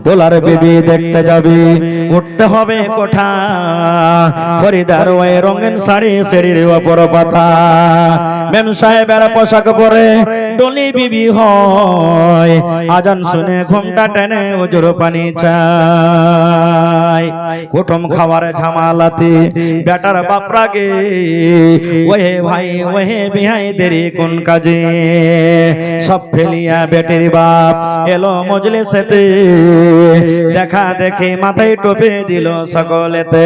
দোলার বিবি দেখতে যাবি, উঠতে হবে কোঠা, ফরিদার ওই রঙিন শাড়ি সেরির ওপর পাতা, মেম সাহেবের পোশাক পরে ডলি বিবি হয়, আজান শুনে ঘুমটা টেনে ওজোর পানি চায়, কুটুম খাওয়ার ঝামালাতে বেটার বাপ রাগে, ওহে ভাই ওহে বিহাই দেরি কোন কাজে, সব ফেলিয়া বেটির বাপ এলো মজলিসেতে, দেখা দেখে মাথায় টোপে দিল সকলেতে।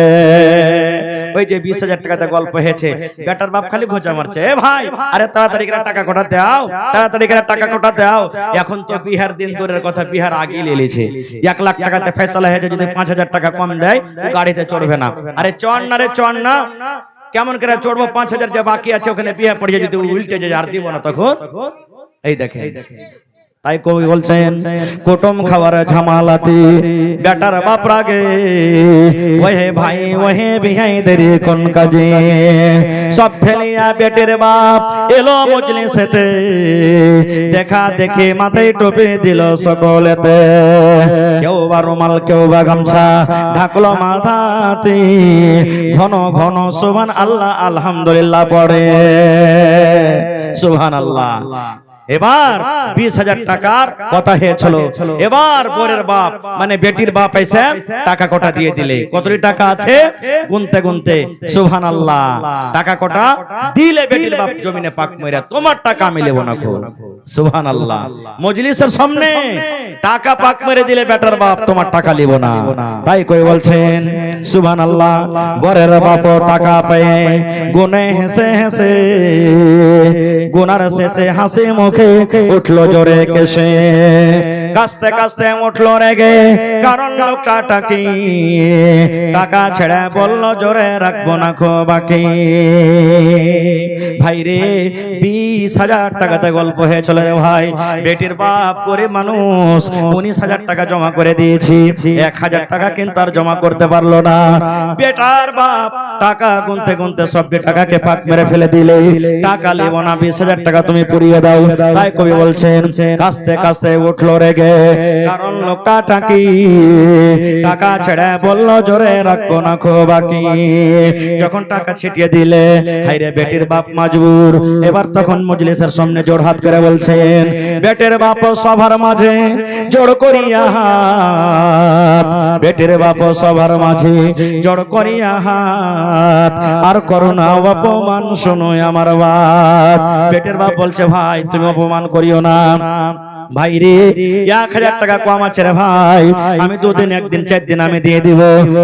ওই যে 20,000 টাকাতে গল্প হয়েছে, বেটার বাপ খালি ঘোঁচা মারছে, এ ভাই আরে তাড়াতাড়ি করে টাকা কোটা দাও, তাড়াতাড়ি করে টাকা কোটা দাও। এখন তো বিহার দিন দূরের কথা, বিহার আগে লেলিছে, 1 লাখ টাকাতে ফেসলা হয়েছে, যদি 5,000 টাকা কম দেয় ও গাড়িতে চড়বে না। আরে চড় না রে চড় না, কেমন করে চড়বো, 5,000 যে বাকি আছে ওখানে বিয়ে পড়ে যায়, যদি উল্টে যায় আর দিব না তখন। এই দেখে, তাই কবি বলছেন কুটুম খাওয়ার ঝামালাতি বেটার বাপ রাগে, ওহে ভাই ওহে বিহাই দেরি কোন কাজে, সব ফেলিয়া বেটির বাপ এলো মজলিসেতে, দেখা দেখে মাথায় টোপে দিল সকলেতে, কেউ বা রুমাল কেউ বা গামছা ঢাকলো মাথাতে, ঘন ঘন সুবহান আল্লাহ আলহামদুলিল্লাহ পড়ে, সুবহান আল্লাহ। এবার 20,000 টাকার কথা হয়েছিল, এবার বোরের বাপ মানে বেটির বাপ এসে টাকা কোটা দিয়ে দিলে, কতটি টাকা আছে গুনতে গুনতে, সুবহানাল্লাহ, টাকা কোটা দিলে বেটির বাপ জমিনে পাক মইরা, তোমার টাকা আমি নেব না, সুবহানাল্লাহ। মজলিসের সামনে টাকা পাক মেরে দিলে বেটার বাপ তোমার টাকা নেব না, তাই কই বলছেন সুবহানাল্লাহ। বোরের বাপ টাকা পেয়ে গুনে হেসে হেসে, গুনার শেষে হাসি মুখে উঠলো জোরে কেসে, কাস্তে কাস্তে উঠলো রেগে, কারণ লোকটা টাকি, টাকা ছেড়ে বললো জোরে রাখবো না খো বাকি। ভাই রে 20,000 টাকাতে গল্প হয়েছিল রে ভাই, বেটির বাপ করে মানুষ 19,000 টাকা জমা করে দিয়েছি, 1,000 টাকা কিন্তু আর জমা করতে পারলো না। বেটার বাপ টাকা গুনতে গুনতে সবটি টাকাকে পাক মেরে ফেলে দিলে, টাকা নেব না, 20,000 টাকা তুমি পুড়িয়ে দাও। তাই কবি বলছেন কাস্তে কাস্তে উঠলো রেগে, কারণ লোকটা টাকি, টাকা ছেড়ে বললো জোরে রাখবো না খো বাকি। যখন টাকা ছিটিয়ে দিলে হাইরে বেটির বাপ মাজবুর, এবার তখন মজলিসের সামনে জোড় হাত করে বলছেন, বেটির বাপ সবার মাঝে জোড় করিয়া হাত, বেটির বাপ সবার মাঝে জোড় করিয়া হাত, আর করোনা অপমান শোনো আমার বাপ। বেটির বাপ বলছে ভাই তুমি অপমান করিও না, ভাই রে 1,000 টাকা কম আছে রে ভাই, আমি 2 দিন 1 দিন 4 দিন আমি দিয়ে দিব।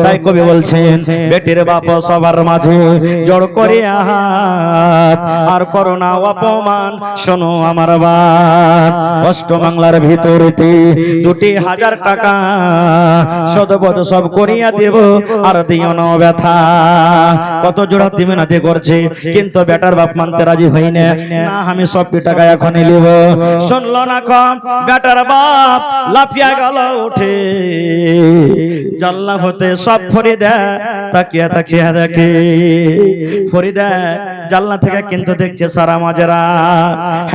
তাই কবি বলছেন বেটির বাপ সবার মাঝে জড় করিয়া হাত, আর করোনা অপমান শোনো আমার বাপ। অষ্ট বাংলার ভিতরেতে 2,000 টাকা সদবদ সব করিয়া দেব, আর দিও না ব্যথা। কত জোড়া তুমি না দিয়ে করছে, কিন্তু বেটার বাপ মানতে রাজি হই না, না আমি সব টাকা এখনই নেব। শুনলো না কম বেটার বাপ লাফিয়া গেল উঠে, জানলা হতে সব ফরিদা তাকিয়া তাকিয়া দেখে, ফরিদা জানলা থেকে কিন্তু দেখছে সারা মাজেরা।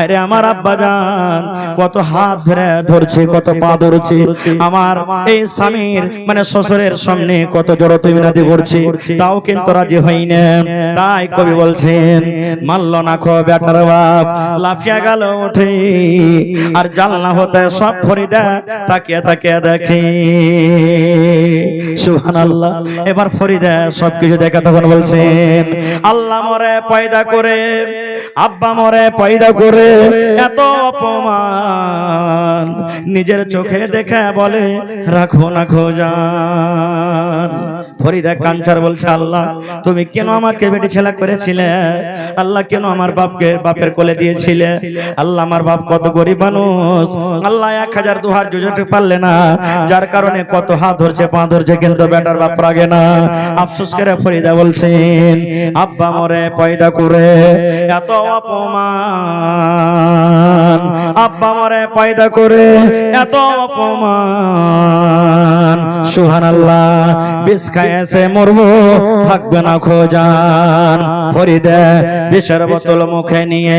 আরে আমার আব্বা জান কত হাত ধরে ধরছে, কত পা ধরছে, আমার এই স্বামীর মানে শ্বশুরের সামনে কত জড়ো তুই মিনাদি করছে, তাও কিন্তু রাজি হই না। তাই কবি বলছেন মানল না খো বেটার বাপ লাফিয়া গেল উঠে, আর জানলা হতে সব ফরিদা তাকিয়া তাকিয়া দেখে, সুবহানাল্লাহ। এবার ফরিদা সবকিছু দেখে তখন বলছেন আল্লাহ মরে পয়দা করে, আব্বা মরে পয়দা করে, এত অপমান নিজের চোখে দেখে বলে রাখো না খোঁজান। ফরিদা কাঞ্চার বলছে আল্লাহ তুমি কেন আমাকে বেটি ছেলে করেছিলে, আল্লাহ কেন আমার বাপের কোলে দিয়েছিলে, আল্লাহ আমার বাপ কত গরিব মানুষ, আল্লাহ 1,000 2,000 জোজাতে পারলে না, যার কারণে কত হাত ধরছে পা ধরছে, কিন্তু বেটার বাপ রাগে না। আফসোস করে ফরিদা বলছেন আব্বা মরে পয়দা করে এত অপমান, আব্বা মরে পয়দা করে এত অপমান সুবহানাল্লাহ বিষ খাইছে মরবো থাকবে না খোঁজান ফরিদে বিষের বোতল মুখে নিয়ে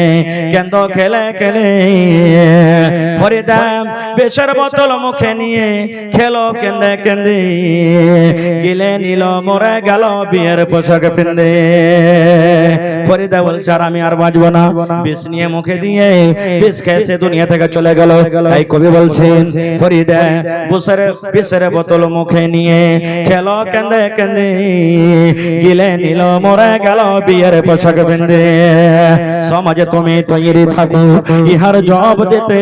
কেন্দ খেলে খেলে ফরিদে বিষের বোতল মুখে নিয়ে খেলো কেন্দে কেন্দে গিলে নিল মরে গেল বিয়ের পোশাক পিন্দে ফরিদা বলছে আর আমি আর বাঁচবো না বিষ নিয়ে মুখে দিয়ে বিষ খেয়েছে দুনিয়া থেকে চলে গেল তাই কবি বলছেন ফরিদা বিষের বোতল মুখে নিয়ে খেলো কেন্দে কেন্দে গিলে নিল মরে গেল বিয়ের পোশাক পিন্দে সমাজে তুমি তৈরি থাকো ইহার জবাব দিতে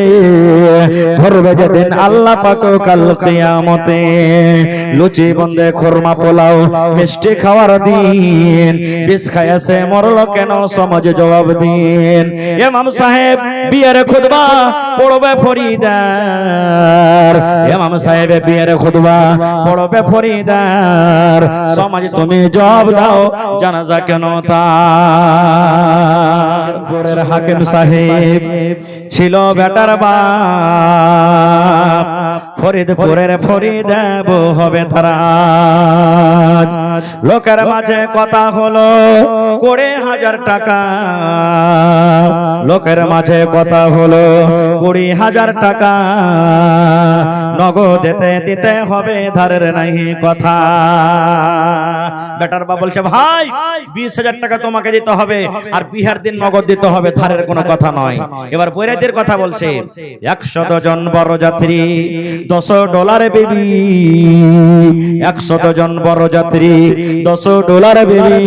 ধরবে যেদিন আল্লাহ পাক কাল কিয়ামতে লুচি বন্দে খুরমা পোলাও মিষ্টি খাওয়ার দিন বিষ খাইছে মরলো কেন সমাজে জবাব দিন ইমাম সাহেব বিয়ের খুতবা পড়বে ফরিদার ইমাম সাহেব বিয়ের খুতবা পড়বে ফরিদার সমাজে তুমি জবাব দাও জানাজা কেন তার পুরের হাকিম সাহেব ছিল বেটার বাপ ফরিদপুরের ফরিদেব হবে তারা লোকের মাঝে কথা হলো 20,000 টাকা লোকের মাঝে কথা হলো 20,000 টাকা নগদ দিতে হবে ধারের নাই কথা বেটার বাবা বলছে ভাই 20,000 টাকা তোমাকে দিতে হবে আর বিহার দিন নগদ দিতে হবে ধারের কোনো কথা নয় এবার বৈরাতের কথা বলছে 100 জন বরযাত্রী $10 বেবি 100 জন বরযাত্রী $10 বেবি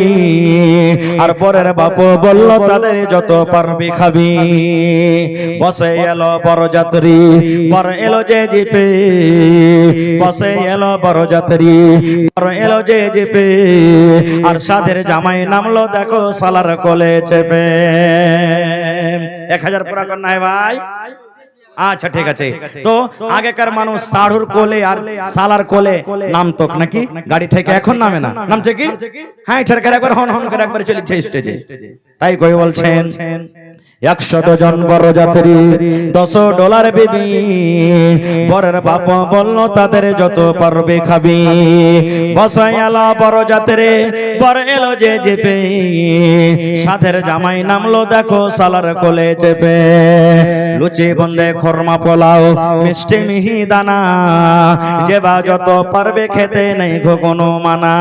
আর পরের বাপ বলল তাদের যত পারবি খাবি বসে এলো বরযাত্রী বর এলো যে জিপে বসে এলো বরযাত্রী বর এলো যে জিপে আর সাদের জামাই নামলো দেখো সালার কোলে চেপে 1000 পুরা কর নাই ভাই আচ্ছা ঠিক আছে তো আগেকার মানুষ সাড়ুর কোলে আর সালার কোলে নামতো নাকি গাড়ি থেকে এখন নামে না নামছে কি হ্যাঁ ঠেরকার একবার হন হন করে একবার চলেছে স্টেজে তাই কই বলছেন 100 জন বরযাত্রী $10 বেবি বরের বাপ বলল তাদের যত পারবে খাবি বসাইলা বরযাত্রী বর এলো যে চেপে সাথের জামাই নামলো দেখো সালার কোলে চেপে লুচি বন্দে খুরমা পোলাও মিষ্টি মিহি দানা যে বা যত পারবে খেতে নেই গো কোনো মানা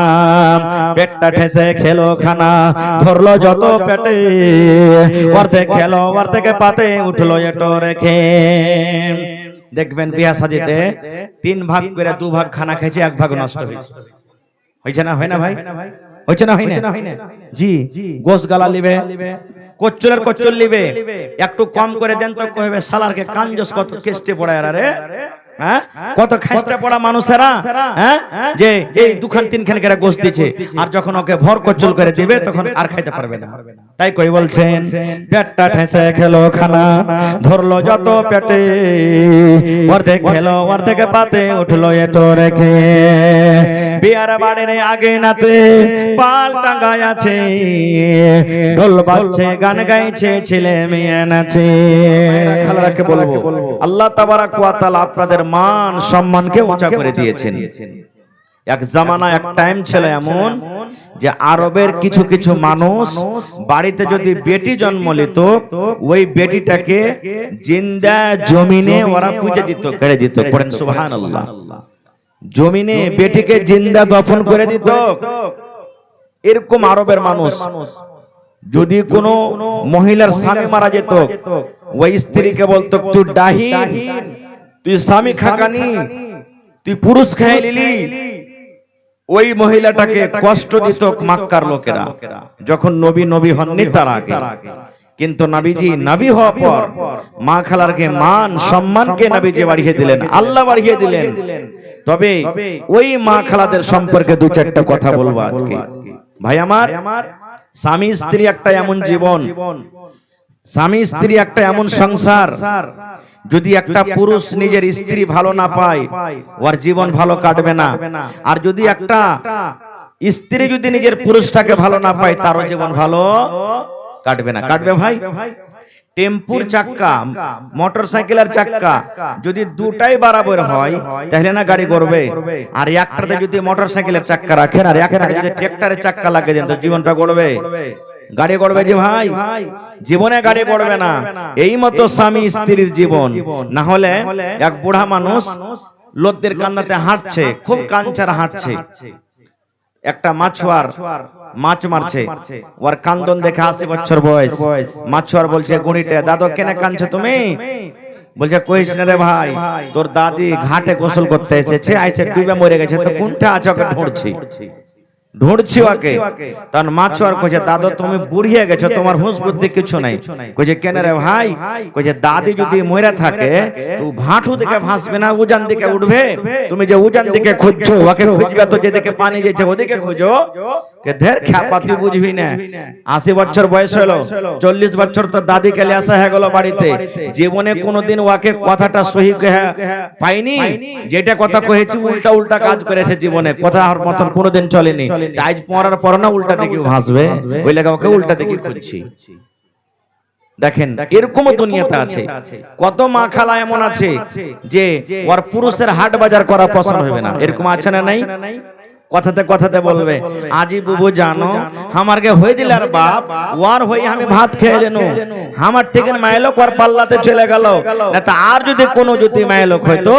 পেটটা ঠেসে খেলো খানা ধরলো যত পেটে অর্ধেক খেলো অর্ধেক পাতে উঠলো এটো রেখে দেখবেন বিয়া সাজিতে 3 ভাগ করে 2 ভাগ খানা খেয়েছে 1 ভাগ নষ্ট হয়েছে হয়েছে না হয় না ভাই হয়েছে না হয় না জি গোশ গালা লিবে কচ্চলের কচ্চল লিবে একটু কম করে দেন তো কইবে শালারকে কাঞ্জস কত কেষ্টে পড়ায় রে হ্যাঁ কত খাস্টা পড়া মানুষেরা হ্যাঁ যে এই 2-3 খান করে গোশ দিচ্ছে আর যখন ওকে ভর কচ্চল করে দিবে তখন আর খাইতে পারবে না তাই কই বলছেন পেটটা ঠেসে খেলো খানা ধরলো যত পেটে অর্ধেক খেলো অর্ধেক পাতে উঠলো এটো রেখে বিয়ার বাড়ির আগে নাতে পাল টাঙ্গায় আছে ঢোল বাজছে গান গাইছে ছেলে মেয়ে নাচে খালাকে বলবো আল্লাহ তাবারাক ওয়া তাআলা আপনাদের মান সম্মানকে উঁচা করে দিয়েছেন এক জামানা এক টাইম ছিল এমন যে আরবের কিছু কিছু মানুষ বাড়িতে যদি বেটি জন্ম নিত ওই বেটিটাকে জিন্দা জমিনে ওরা পুজো দিত কেড়ে দিত পড়েন সুবহানাল্লাহ জমিনে বেটিকে জিন্দা দফন করে দিত এরকম আরবের মানুষ যদি কোনো মহিলার স্বামী মারা যেত ওই স্ত্রীকে বলতো তুই ডাহিন তুই স্বামী খাকানি তুই পুরুষ খেয়ে নিলি ওই মহিলাটাকে কষ্ট দিত মক্কার লোকেরা যখন নবী হননি তার আগে কিন্তু নবীজি নবী হওয়ার পর মা খালারকে মান সম্মানকে নবীজি বাড়িয়ে দিলেন আল্লাহ বাড়িয়ে দিলেন তবে ওই মা খালাদের সম্পর্কে 2-4টা কথা বলবো আজকে ভাই আমার স্বামী স্ত্রী একটা এমন জীবন স্বামী স্ত্রী একটা এমন সংসার যদি একটা পুরুষ নিজের স্ত্রী ভালো না পায় ওর জীবন ভালো কাটবে না আর যদি একটা স্ত্রী যদি নিজের পুরুষটাকে ভালো না পায় তারও জীবন ভালো কাটবে না কাটবে ভাই টেম্পুর চাক্কা মোটর সাইকেলের চাক্কা যদি দুটাই বরাবর হয় তাহলে না গাড়ি করবে। আর একটাতে যদি মোটর সাইকেলের চাক্কা রাখেন আর একটাতে যদি ট্রাক্টরের চাক্কা লাগিয়ে দেন তো জীবনটা গড়বে, গাড়ি করবে যে ভাই? জীবনে গাড়ি করবে না। এই মতো স্বামী স্ত্রীর জীবন। না হলে এক বুড়া মানুষ লোকদের কান্দাতে হাঁটছে, খুব কাঞ্চার হাঁটছে, একটা মাছুয়ার মাছ মারছে, ওর কান্দন দেখে 80 বছর বয়স। মাছুয়ার বলছে গুণিটা, দাদু কেন কাঁদছো তুমি? বলছে কইস না রে ভাই, তোর দাদি ঘাটে গোসল করতে এসেছে, আইছে ডুবে মরে গেছে, তো কোনটা আছে ওকে ঢুঁড়ছি ওকে। তখন মাছুয়ার কইছে দাদু তুমি বুড়িয়ে গেছো, তোমার হুঁশ বুদ্ধি কিছু নাই। কইছে কেন রে ভাই? কইছে দাদি যদি মরে থাকে তো ভাঁটু দিকে ভাসবে না, উজান দিকে উঠবে। তুমি যে উজান দিকে খুঁজছো ওকে খুঁজবে তো যেদিকে পানি গেছে ওদিকে খুঁজো। কে ধের খ্যাপা তুই বুঝবি না। 80 বছর বয়স হলো, 40 বছর তো দাদি কেলে আসা হয়ে গেল বাড়িতে, জীবনে কোনোদিন ওকে কথাটা সহি পাইনি। যেটা কথা কহেছি উল্টা উল্টা কাজ করেছে জীবনে, কথা আর মতন কোনোদিন চলেনি। আজ পড়ার পর না উল্টা দিকে ভাসবে, ওই লাগা ওকে উল্টা দিকে খুঁজছি। দেখেন এরকমও দুনিয়াতে আছে। কত মা খালা এমন আছে যে ওর পুরুষের হাট বাজার করা পছন্দ হবে না, এরকম আছে না নাই? কথাতে কথাতে বলবে আজি বুবু জানো আমারকে হয়ে দিল আর বাপ ওয়ার হয়ে আমি ভাত খেয়ে লেনু, আমার থেকে মাইলোক ওর পাল্লাতে চলে গেল না। তা আর যদি কোনো যদি মাইলোক হয়তো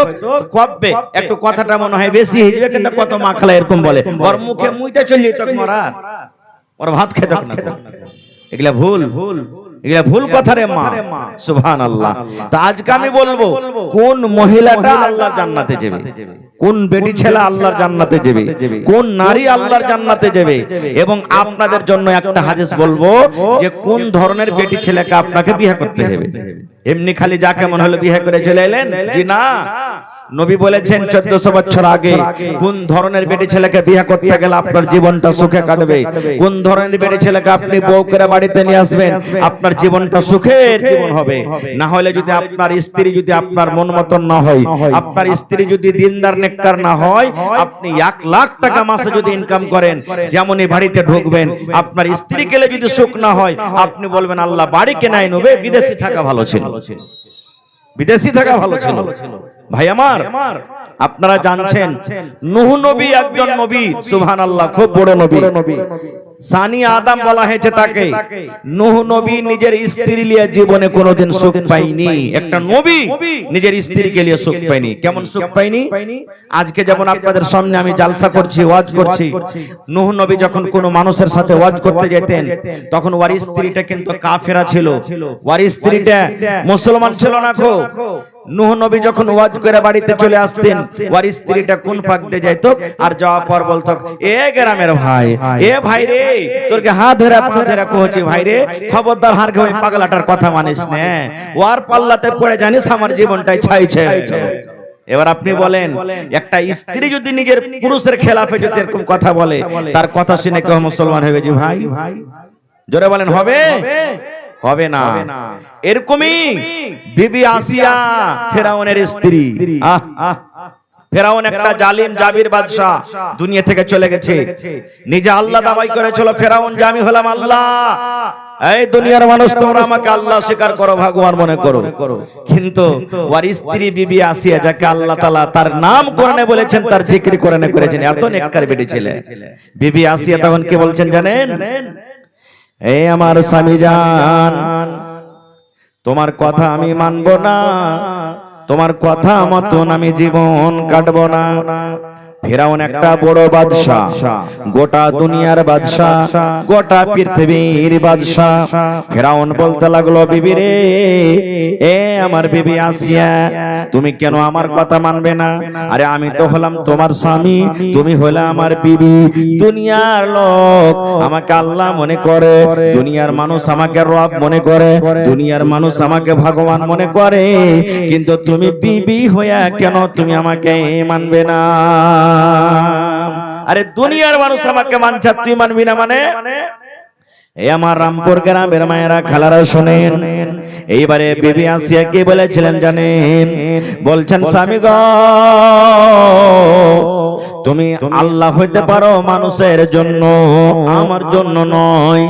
কবে একটু কথাটা মনে হয় বেশি হয়ে যাবে। কিন্তু কত মা খালা এরকম বলে, ওর মুখে মুইটা চলিয়ে তো মরার, ওর ভাত খেতে না। এগুলা ভুল, এগুলা ভুল কথা রে মা। সুবহানাল্লাহ। তো আজকে আমি বলবো কোন মহিলাটা আল্লাহর জান্নাতে যাবে, কোন বেটি ছেলে আল্লাহর জান্নাতে যাবে, কোন নারী আল্লাহর জান্নাতে যাবে। এবং আপনাদের জন্য একটা হাদিস বলবো যে কোন ধরনের বেটি ছেলেকে আপনাকে বিয়ে করতে হবে। এমনি খালি যাকে মনে হলো বিয়ে করে চলে এলেন, জি না। নবী বলেছেন 1400 বছর আগে কোন ধরনের বেটি ছেলেকে বিয়ে করতে গেলে আপনার জীবনটা সুখে কাটবে, কোন ধরনের বেটি ছেলেকে আপনি বউ করে বাড়িতে নিয়ে আসবেন আপনার জীবনটা সুখের জীবন হবে। না হলে যদি আপনার স্ত্রী যদি আপনার মন মতন না হয়, আপনার স্ত্রী যদি দিনদার নেককার না হয়, আপনি 1 লাখ টাকা মাসে যদি ইনকাম করেন, যেমনই বাড়িতে ঢুকবেন আপনার স্ত্রী কেলে যদি সুখ না হয়, আপনি বলবেন আল্লাহ বাড়ি কেনাই নেবে, বিদেশি থাকা ভালো ছিল, বিদেশি থাকা ভালো ছিল। ভাই আমার, আপনারা জানছেন নূহ নবী একজন নবী, সুবহানাল্লাহ, খুব বড় নবী। সানি আদম বলা হয়েছে তাকে। নূহ নবী নিজের স্ত্রী নিয়ে জীবনে কোনোদিন সুখ পায়নি। একটা নবী নিজের স্ত্রীকে নিয়ে সুখ পায়নি। কেমন সুখ পায়নি? আজকে যেমন আপনাদের সামনে আমি জালসা করছি, ওয়াজ করছি, নূহ নবী যখন কোনো মানুষের সাথে ওয়াজ করতে যেতেন তখন ওর স্ত্রীটা কিন্তু কাফেরা ছিল, ওর স্ত্রীটা মুসলমান ছিল না। খো নূহ নবী যখন ওয়াজ করে বাড়িতে চলে আসতেন ওর স্ত্রীটা কোন পাক দিয়ে যাইত আর যাওয়ার পর বলতো এ গ্রামের ভাই, এ ভাই রে তোরকে হাত ধরে আপনি ধরে কইছি ভাই রে, খবরদার হার ওই পাগলাটার কথা মানিস না, ওর পাল্লাতে পড়ে জানিস আমার জীবনটাই ছাই ছাই। এবার আপনি বলেন একটা স্ত্রী যদি নিজের পুরুষের খেলাফে যদি এরকম কথা বলে তার কথা শুনে কেউ মুসলমান হবে? জি ভাই জোরে বলেন হবে? হবে না। এরকমই বিবি আসিয়া ফেরাউনের স্ত্রী। ফেরাউন একটা জালিম জাবির বাদশা, দুনিয়া থেকে চলে গেছে, নিজে আল্লাহ দাবি করেছিল ফেরাউন যে আমি হলাম আল্লাহ, এই দুনিয়ার মানুষ তোমরা আমাকে আল্লাহ স্বীকার করো, ভগবান মনে করো। কিন্তু ওর স্ত্রী বিবি আসিয়া যাকে আল্লাহ তাআলা তার নাম কোরআনে বলেছেন, তার জিকির কোরআনে করেছেন, এত নেককার বেটি ছেলে বিবি আসিয়া তখন কি বলছেন জানেন? এই আমার স্বামী জান, তোমার কথা আমি মানব না, তোমার কথা মতন আমি জীবন কাটবো না। ফেরাউন একটা বড় বাদশা, গোটা দুনিয়ার বাদশা, গোটা পৃথিবীর বাদশা। ফেরাউন বলতে লাগলো বিবি রে, এ আমার বিবি আসিয়া তুমি কেন আমার কথা মানবে না? আরে আমি তো হলাম তোমার স্বামী, তুমি হলে আমার বিবি। দুনিয়ার লোক আমাকে আল্লাহ মনে করে, দুনিয়ার মানুষ আমাকে রব মনে করে, দুনিয়ার মানুষ আমাকে ভগবান মনে করে, কিন্তু তুমি বিবি হইয়া কেন তুমি আমাকে মানবে না? আরে দুনিয়ার মানুষ আমাকে মানছে, তুই মানবি না মানে? এই আমার রামপুর গ্রামের মায়েরা খালারা শোনেন, এইবারে বিবি আসিয়া কি বলেছিলেন জানেন? বলছেন স্বামী গো তুমি আল্লাহ হইতে পারো মানুষের জন্য, আমার জন্য নয়।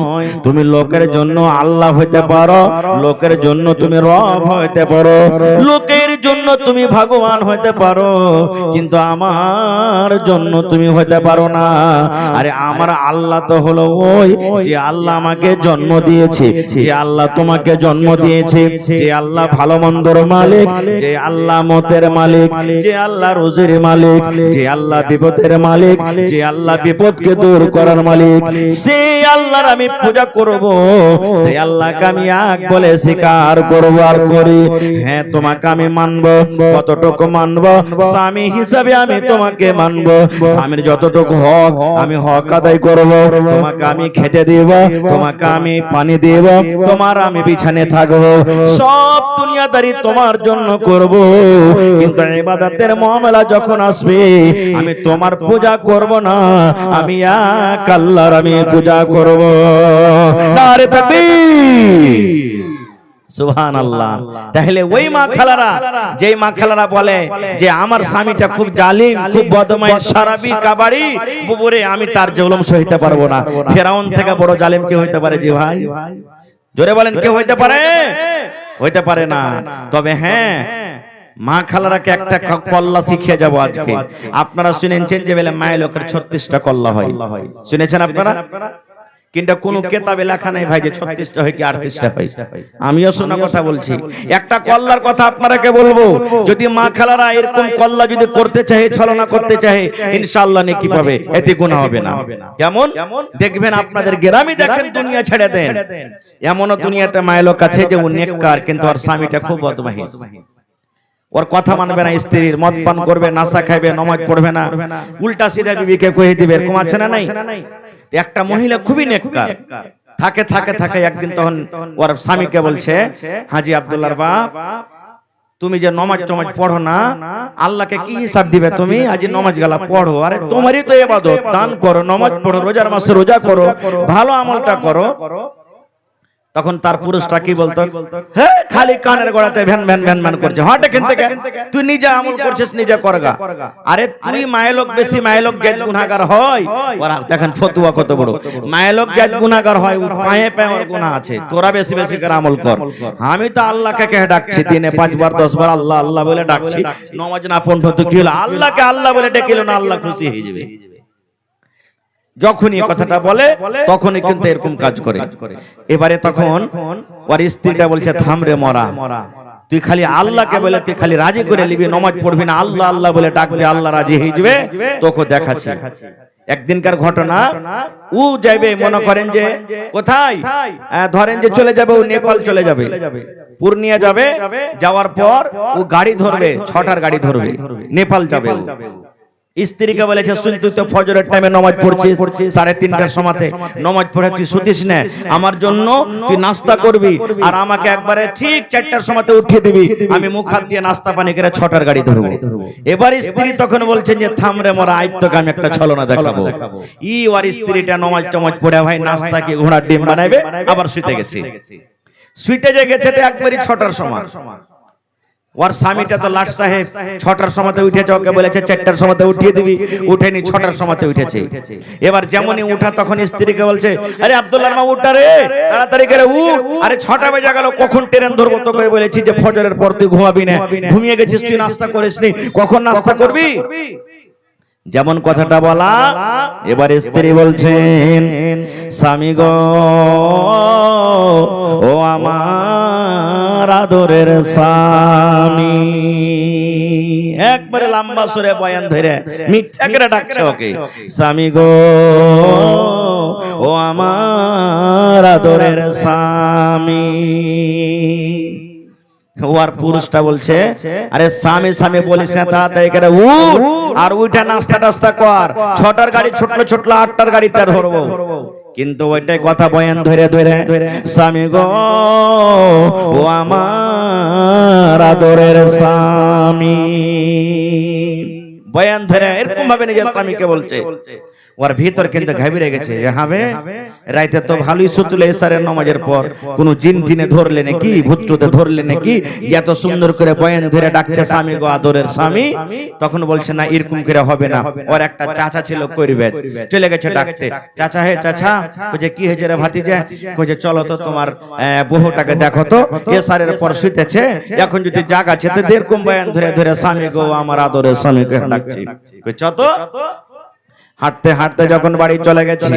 তুমি লোকের জন্য আল্লাহ হইতে পারো, লোকের জন্য তুমি রব হইতে পারো, লোকের জন্য তুমি ভগবান হইতে পারো, কিন্তু আমার জন্য তুমি হইতে পারো না। আরে আমার আল্লাহ তো হলো ওই যে আল্লাহ আমাকে জন্ম দিয়েছে, যে আল্লাহ তোমাকে জন্ম দিয়েছে, যে আল্লাহ ভালো মন্দর মালিক, যে আল্লাহ মতের মালিক, যে আল্লাহ রোজির মালিক, যে আল্লাহ বিপদের মালিক, যে আল্লাহ বিপদকে দূর করার মালিক, সেই আল্লাহর আমি পূজা করব, সেই আল্লাহকে আমি এক বলে স্বীকার করব আর করি। হ্যাঁ, তোমাকে আমি মানব। কতটুকু মানব? স্বামী হিসাবে আমি তোমাকে মানব। স্বামীর যতটুকু হক আমি হক আদায় করব। তোমাকে আমি খেতে দেব, তোমাকে আমি পানি দেব, তোমার আমি বিছানে থাকবো, সব দুনিয়াদারি তোমার জন্য করব। কিন্তু ইবাদতের মামলা যখন আসবে আমি তোমার পূজা করব না, আমি এক আল্লাহর আমি পূজা করব। নারে তাকবীর, সুবহানাল্লাহ। তাহলে ওই মা খালারা, যেই মা খালারা বলে যে আমার স্বামীটা খুব জালিম, খুব বদমাইশ, শরাবি, কাবাড়ি, বুবুরে, আমি তার জুলুম সইতে পারবো না। ফেরাউন থেকে বড় জালিম কে হইতে পারে? জি ভাই, জোরে বলেন, কে হইতে পারে? হইতে পারে না। তবে হ্যাঁ, মা খালারাকে একটা কল্লা শিখিয়ে যাব আজকে। আপনারা শুনেছেন যে বলে মায়ের লোকের 36টা কল্লা হয়, শুনেছেন আপনারা? কিন্তু কোন কেতাবে লেখা নাই ভাই যে 36টা হয় কি 38টা হয়। আমিও শোনা কথা বলছি। একটা কল্লার কথা আপনারাকে বলবো, যদি মা খালারা এরকম কল্লা যদি করতে চায়, ছলনা করতে চায়, ইনশাআল্লাহ নেকি পাবে, এতে গুনাহ হবে না। কেমন দেখবেন আপনাদের গ্রামে, দেখেন দুনিয়া ছেড়ে দেন, এমনও দুনিয়াতে মায়ের লোক আছে যে ও নেককার, কিন্তু ওর স্বামীটা খুব বদমাইশ, ওর কথা মানবে না, স্ত্রীর মদ পান করবে, নাশা খাইবে, নামাজ পড়বে না, উল্টা সিধা বিবিকে কয়ে দিবে। এরকম আছে না নাই? একটা মহিলা খুবই নেককার, থাকে থাকে থাকে একদিন তখন ওর স্বামীকে বলছে, হাজি আব্দুল্লাহর বাপ, তুমি যে নমাজ টমাজ পড়ো না, আল্লাহকে কি হিসাব দিবে তুমি? আজ নমাজ গালা পড়ো, আরে তোমারই তো ইবাদত, দান করো, নমাজ পড়ো, রোজার মাসে রোজা করো, ভালো আমলটা করো। তখন তার পুরুষটা কি বলতো? হ্যাঁ, খালি কানের গোড়াতে ভ্যান ভ্যান ভ্যান ভ্যান করছে, হট এখান থেকে, তুই নিজে আমল করছিস, নিজে করগা। আরে তুই মায়েলোক বেশি, মায়েলোক গেজ গুনাহগার হয়। ওরা দেখেন ফতুয়া কত বড়, মায়েলোক গেজ গুনাহগার হয়, পায়ে পায়ে ওর গুনাহ আছে, তোরা বেশি বেশি করে আমল কর। আমি তো আল্লাহকে কে ডাকছি, দিনে 5 বার 10 বার আল্লাহ আল্লাহ বলে ডাকছি, নামাজ না পড়তো তো কি হলো? আল্লাহকে আল্লাহ বলে ডেকিল না, আল্লাহ খুশি হয়ে যাবে। যখনই কথাটা বলে তখনই কিন্তু এরকম কাজ করে। এবারে তখন ওর স্ত্রীটা বলছে, থাম রে মরা, তুই খালি আল্লাহকে বলে তুই খালি রাজি করে নিবি, নামাজ পড়বি না, আল্লাহ আল্লাহ বলে ডাকবি, আল্লাহ রাজি হয়ে যাবে, তোকে দেখাচ্ছি। একদিনকার ঘটনা, ও যাবে মনে করেন যে কোথায়, ধরেন যে চলে যাবে, ও নেপাল চলে যাবে, পূর্ণিয়া যাবে, যাওয়ার পর ও গাড়ি ধরবে, 6টার গাড়ি ধরবে, নেপাল যাবে। স্ত্রীকে বলেছে, শুন, তুই তো ফজরের টাইমে নামাজ পড়ছিস, 3:30টার সময়তে নামাজ পড়ে তুই শুতিস না, আমার জন্য তুই নাস্তা করবি, আর আমাকে একবারে ঠিক 4টার সময়তে উঠিয়ে দিবি, আমি মুখ হাত দিয়ে নাস্তা পানি করে 6টার গাড়ি ধরবো। এবার স্ত্রী তখন বলছেন যে, থামরে মোরা, আজ তোকে আমি একটা ছলনা দেখাবো। ওর স্ত্রীটা নামাজ টামাজ পড়ে ভাই নাস্তা কি ঘোড়ার ডিম বানাইবে, আবার শুতে গেছে। শুতে যে গেছে তো একবারই 6টার সময়। ওর স্বামীটা তো লাট সাহেব, 6টার সময়তে উঠেছে, ওকে বলেছে 4টার সময়তে উঠিয়ে দিবি, উঠেনি, 6টার সময়তে উঠেছে। এবার যেমনই উঠা তখন স্ত্রীকে বলছে, আরে আব্দুল্লাহর মা উঠা রে, তাড়াতাড়ি করে উঠ, আরে 6টা বেজে গেল, কখন ট্রেন ধরবো? তোকে বলেছি যে ফজরের পর তুই ঘুমাবি না, ঘুমিয়ে গেছিস, তুই নাস্তা করিসনি, কখন নাস্তা করবি? যেমন কথাটা বলা। এবার স্ত্রী বলছেন, স্বামী গো, ও আমার আদরের স্বামী, একবারে লম্বা সুরে বয়ান ধরে মিঠা করে ডাকছে ওকে, স্বামী গো, ও আমার আদরের স্বামী। ওর পুরুষটা বলছে, আরে স্বামী স্বামী বলিস না, তাড়াতাড়ি করে উঠ, আর উঠে নাস্তা টাস্তা কর, 6টার গাড়ি ছুটলো ছুটলো, 8টার গাড়ি তার ধরবো। কিন্তু ওইটাই কথা বয়ান ধরে ধরে, স্বামী গো, ও আমার আদরের স্বামী। বয়ান ধরে এরকম ভাবে নিজের স্বামীকে বলছে। ওর ভিতর কিন্তু ঘাবড়ে গেছে যে হবে রাইতে তো ভালোই সুতলে এসারের নামাজের পর কোন জিন টিনে ধরলে নাকি, ভূতটুতে ধরলে নাকি, এত সুন্দর করে বয়ান ধরে ডাকছে স্বামী গো, আদরের স্বামী। তখন বলছে না, এরকম করে হবে না। ওর একটা চাচা ছিল করিবে, চলে গেছে ডাকতে। চাচা, হে চাচা, কইছে কি হয়েছে রে ভাতিজা? কইছে চলো তো তোমার বহুটাকে দেখো তো, এসারের পর শুতেছে, এখন যদি জাগ আছে তো এরকম বয়ান ধরে ধরে স্বামী গো, আমার আদরের স্বামীকে ডাকছি। কইছে তো হাঁটতে হাঁটতে যখন বাড়ি চলে গেছি,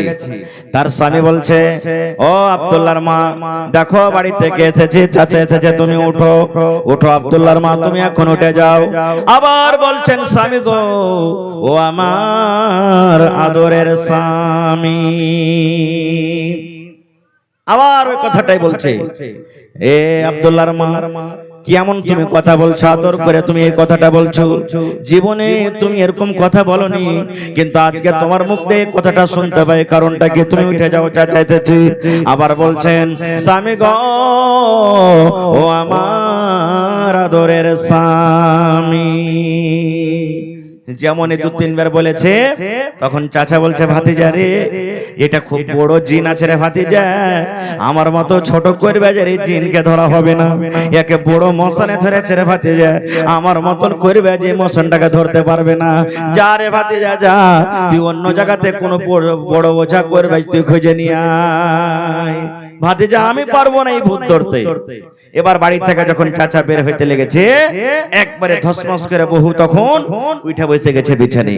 তার স্বামী বলছে, ও আব্দুল্লাহর মা, দেখো বাড়ি থেকে এসেছে, চাচা এসেছে, তুমি উঠো। উঠো আব্দুল্লাহর মা, তুমি এখন উঠে যাও। আবার বলছেন স্বামী গো, ও আমার আদরের স্বামী। আবার ওই কথাটাই বলছে, এ আব্দুল্লাহর মা, কেমন তুমি কথা বলছো, আদর করে তুমি এই কথাটা বলছো? জীবনে তুমি এরকম কথা বলনি, কিন্তু আজকে তোমার মুখ দিয়ে কথাটা শুনতে পাই, কারণটা কি? তুমি উঠে যাও, চাচা এসেছে। আবার বলছেন, স্বামী গো, ও আমার আদরের স্বামী। যেমন দু তিনবার বলেছে, তখন চাচা বলছে, ভাতিজা রে, এটা খুব বড় জিন আছে রে ভাতিজা, আমার মতো ছোট করবে যে এই জিনকে ধরা হবে না, একে বড় মশানে ধরেছে রে ভাতিজা, আমার মতন করবে যে মশানটাকে ধরতে পারবে না। যা রে ভাতিজা যা, তুই অন্য জায়গাতে কোনো বড় ওঝা করবে, তুই খুঁজে নিয়ে আয়। ভাতিজা আমি পারবো না এই ভূত ধরতে। এবার বাড়ি থেকে যখন চাচা বের হইতে লেগেছে, একবারে ধসমস করে বহু তখন উঠে বসে গেছে বিছানে।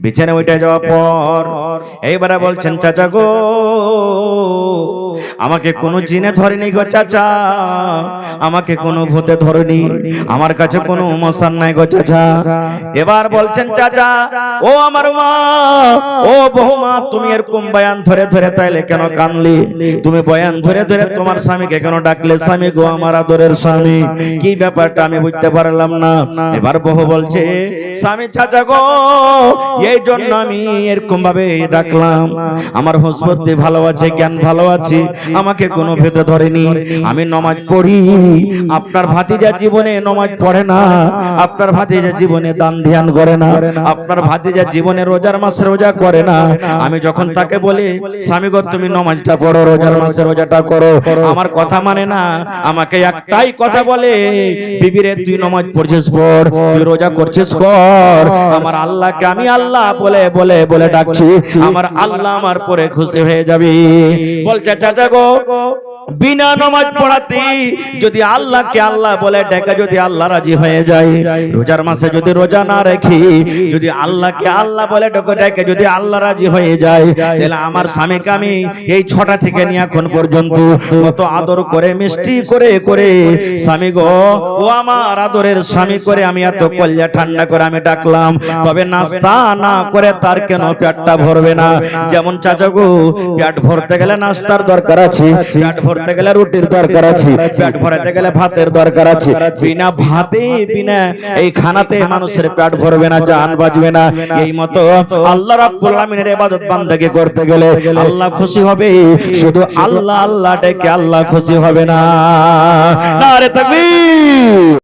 বিছানে উঠে যাওয়ার পর এইবারে বলছেন, চাচা গো, আমাকে কোনো জিনে ধরেনি গো চাচা, আমাকে কোনো ভূতে ধরেনি, আমার কাছে কোনো মশান নাই গো চাচা। এবার বলছেন, চাচা, ও আমার মা, ও বহুমা, তুমি এরকম বয়ান ধরে ধরে তাইলে কেন কানলি? তুমি বয়ান ধরে ধরে তোমার স্বামীকে কেন ডাকলে? স্বামী গো, আমার আদরের স্বামী, কি ব্যাপারটা আমি বুঝতে পারলাম না। এবার বহু বলছে, স্বামী চাচা গো, এই জন্য আমি এরকম ভাবে ডাকলাম, আমার হুঁশ বুদ্ধি ভালো আছে, জ্ঞান ভালো আছে, আমাকে কোনো ভেতে ধরেনি, আমি নমাজ পড়ি। আপনার ভাতিজা জীবনে নমাজ পড়ে না, আপনার ভাতিজা জীবনে দান ধ্যান করে না, আপনার ভাতিজা জীবনে রোজার মাসে রোজা করে না। আমি যখন তাকে বলি, স্বামী গো তুমি নমাজটা পড়ো, রোজার মাসে রোজাটা করো, আমার কথা মানে না, আমাকে একটাই কথা বলে, বিবিরে তুই নমাজ পড়ছিস পড়, তুই রোজা করছিস কর, আমার আল্লাহকে আমি আল্লাহ বলে বলে বলে ডাকছি, আমার আল্লাহ আমার পরে খুশি হয়ে যাবে। বলছে, চাচা গো, বিনা নামাজ পড়াতে যদি আল্লাহকে আল্লাহ বলে ডেকে যদি আল্লাহ রাজি হয়ে যায়, রোজার মাসে যদি রোজা না রাখি, যদি আল্লাহকে আল্লাহ বলে ডেকে যদি আল্লাহ রাজি হয়ে যায়, তাহলে আমার স্বামীকে আমি এই 6টা থেকে নিয়ে এখন পর্যন্ত কত আদর করে মিষ্টি করে করে স্বামী গো, ও আমার আদরের স্বামী করে আমি এত কলিজা ঠান্ডা করে আমি ডাকলাম, তবে নাস্তা না করে তার কেন পেটটা ভরবে না? যেমন চাচা গো, পেট ভরতে গেলে নাস্তার দরকার আছে, পেট ভরতে গেলে রুটির দরকার আছে, পেট ভরাতে গেলে ভাতের দরকার আছে। বিনা ভাতে বিনা এই খানাতে মানুষের পেট ভরবে না, জান বাজবে না। এই মতো আল্লাহ রাব্বুল আলামিনের ইবাদত বান্দাকে করতে গেলে আল্লাহ খুশি হবে, শুধু আল্লাহ আল্লাহ ডেকে আল্লাহ খুশি হবে না। নারে তাকবীর।